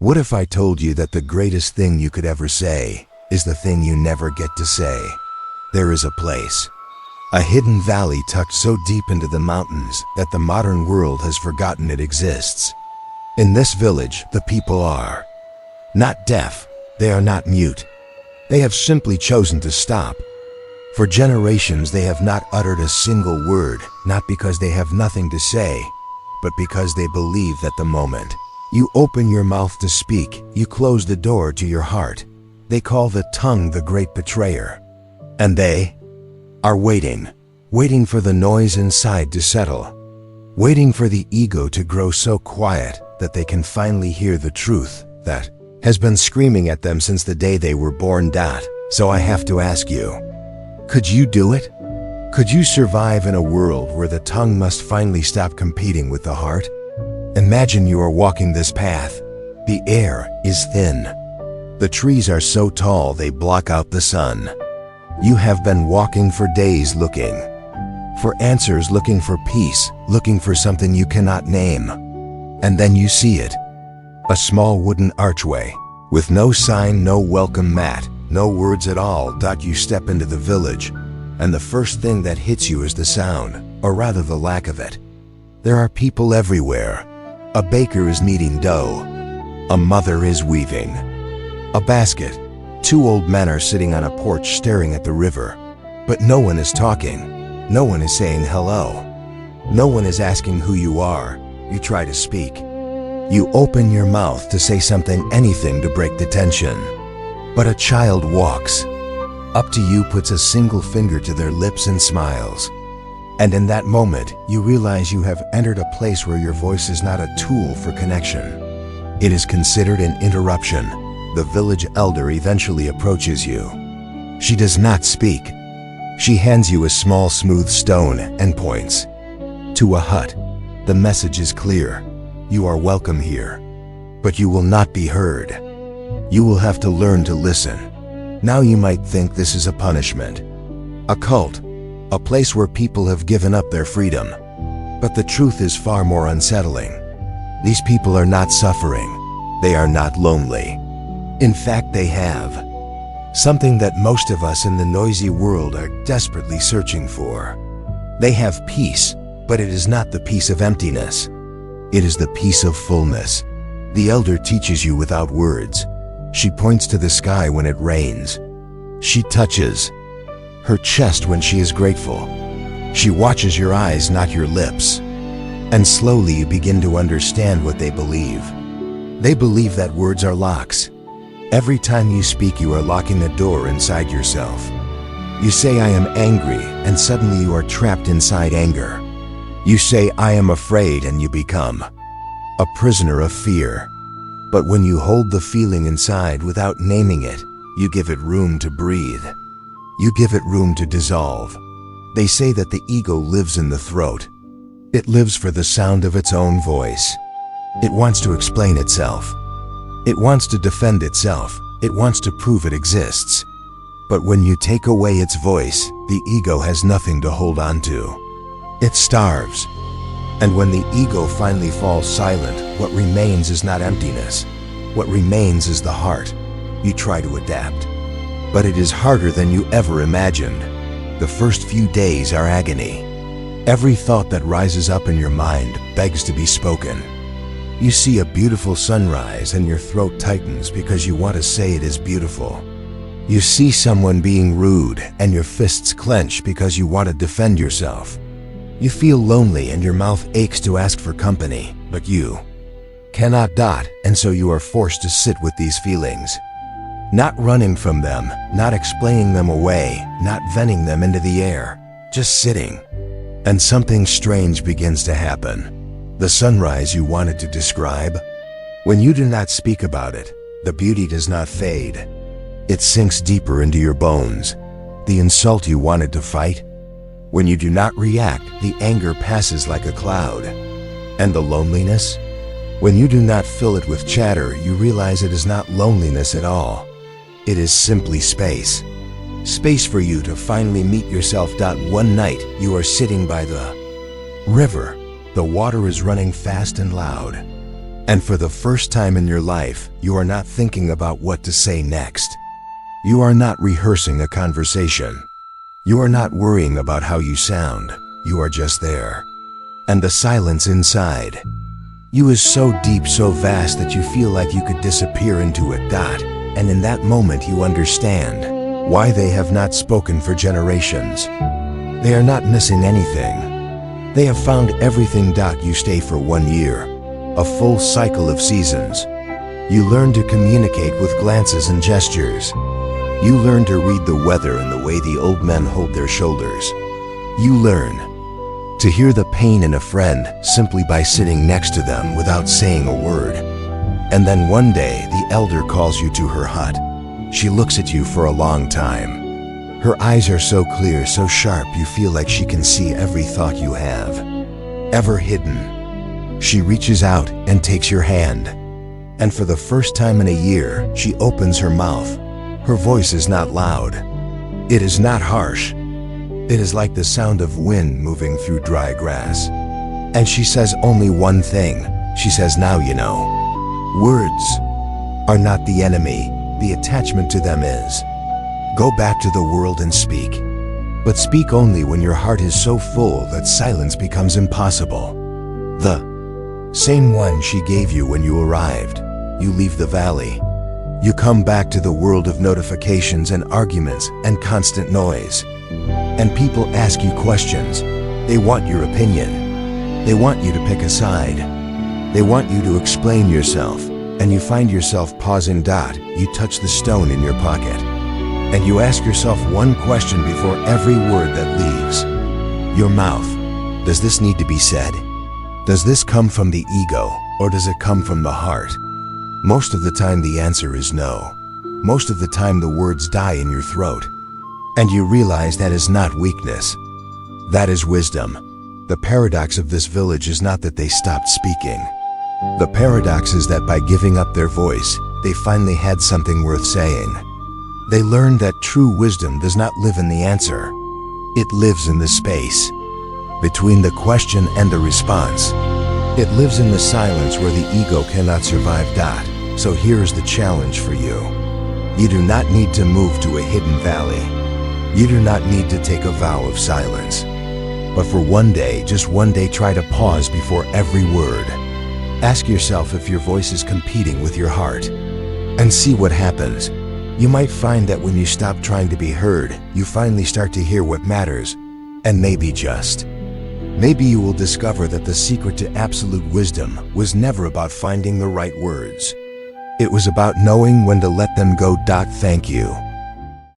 What if I told you that the greatest thing you could ever say is the thing you never get to say? There is a place, a hidden valley tucked so deep into the mountains that the modern world has forgotten it exists. In this village, the people are not deaf, they are not mute. They have simply chosen to stop. For generations, they have not uttered a single word, not because they have nothing to say, but because they believe that the moment you open your mouth to speak, you close the door to your heart. They call the tongue the great betrayer. And they are waiting for the noise inside to settle, waiting for the ego to grow so quiet that they can finally hear the truth that has been screaming at them since the day they were born. So I have to ask you, could you do it? Could you survive in a world where the tongue must finally stop competing with the heart? Imagine you are walking this path. The air is thin. The trees are so tall they block out the sun. You have been walking for days looking for answers, looking for peace, looking for something you cannot name. And then you see it. A small wooden archway with no sign, no welcome mat, no words at all. You step into the village, and the first thing that hits you is the sound, or rather the lack of it. There are people everywhere. A baker is kneading dough. A mother is weaving a basket. Two old men are sitting on a porch staring at the river. But no one is talking. No one is saying hello. No one is asking who you are. You try to speak. You open your mouth to say something, anything to break the tension. But a child walks up to you, puts a single finger to their lips and smiles. And in that moment, you realize you have entered a place where your voice is not a tool for connection. It is considered an interruption. The village elder eventually approaches you. She does not speak. She hands you a small smooth stone and points to a hut. The message is clear. You are welcome here, but you will not be heard. You will have to learn to listen. Now you might think this is a punishment, a cult, a place where people have given up their freedom. But the truth is far more unsettling. These people are not suffering. They are not lonely. In fact, they have something that most of us in the noisy world are desperately searching for. They have peace, but it is not the peace of emptiness. It is the peace of fullness. The elder teaches you without words. She points to the sky when it rains. She touches her chest when she is grateful. She watches your eyes, not your lips. And slowly you begin to understand what they believe. They believe that words are locks. Every time you speak, you are locking a door inside yourself. You say, "I am angry," and suddenly you are trapped inside anger. You say, "I am afraid," and you become a prisoner of fear. But when you hold the feeling inside without naming it, you give it room to breathe. You give it room to dissolve. They say that the ego lives in the throat. It lives for the sound of its own voice. It wants to explain itself. It wants to defend itself. It wants to prove it exists. But when you take away its voice, the ego has nothing to hold on to. It starves. And when the ego finally falls silent, what remains is not emptiness. What remains is the heart. You try to adapt. But it is harder than you ever imagined. The first few days are agony. Every thought that rises up in your mind begs to be spoken. You see a beautiful sunrise and your throat tightens because you want to say it is beautiful. You see someone being rude and your fists clench because you want to defend yourself. You feel lonely and your mouth aches to ask for company, but you cannot. And so you are forced to sit with these feelings. Not running from them, not explaining them away, not venting them into the air, just sitting. And something strange begins to happen. The sunrise you wanted to describe, when you do not speak about it, the beauty does not fade. It sinks deeper into your bones. The insult you wanted to fight, when you do not react, the anger passes like a cloud. And the loneliness, when you do not fill it with chatter, you realize it is not loneliness at all. It is simply space. Space for you to finally meet yourself. One night, you are sitting by the river. The water is running fast and loud. And for the first time in your life, you are not thinking about what to say next. You are not rehearsing a conversation. You are not worrying about how you sound. You are just there. And the silence inside you is so deep, so vast that you feel like you could disappear into it. And in that moment you understand why they have not spoken for generations. They are not missing anything. They have found everything. You stay for 1 year, a full cycle of seasons. You learn to communicate with glances and gestures. You learn to read the weather and the way the old men hold their shoulders. You learn to hear the pain in a friend simply by sitting next to them without saying a word. And then one day, the elder calls you to her hut. She looks at you for a long time. Her eyes are so clear, so sharp, you feel like she can see every thought you have, ever hidden. She reaches out and takes your hand. And for the first time in a year, she opens her mouth. Her voice is not loud. It is not harsh. It is like the sound of wind moving through dry grass. And she says only one thing. She says, "Now you know." Words are not the enemy. The attachment to them is. Go back to the world and speak. But speak only when your heart is so full that silence becomes impossible. The same one she gave you when you arrived. You leave the valley. You come back to the world of notifications and arguments and constant noise. And people ask you questions. They want your opinion. They want you to pick a side. They want you to explain yourself. And you find yourself pausing. You touch the stone in your pocket. And you ask yourself one question before every word that leaves your mouth. Does this need to be said? Does this come from the ego, or does it come from the heart? Most of the time the answer is no. Most of the time the words die in your throat. And you realize that is not weakness. That is wisdom. The paradox of this village is not that they stopped speaking. The paradox is that by giving up their voice, they finally had something worth saying. They learned that true wisdom does not live in the answer. It lives in the space between the question and the response. It lives in the silence where the ego cannot survive. So here's the challenge for you. You do not need to move to a hidden valley. You do not need to take a vow of silence. But for one day, just one day, try to pause before every word. Ask yourself if your voice is competing with your heart, and see what happens. You might find that when you stop trying to be heard, you finally start to hear what matters. And maybe you will discover that the secret to absolute wisdom was never about finding the right words. It was about knowing when to let them go. Thank you.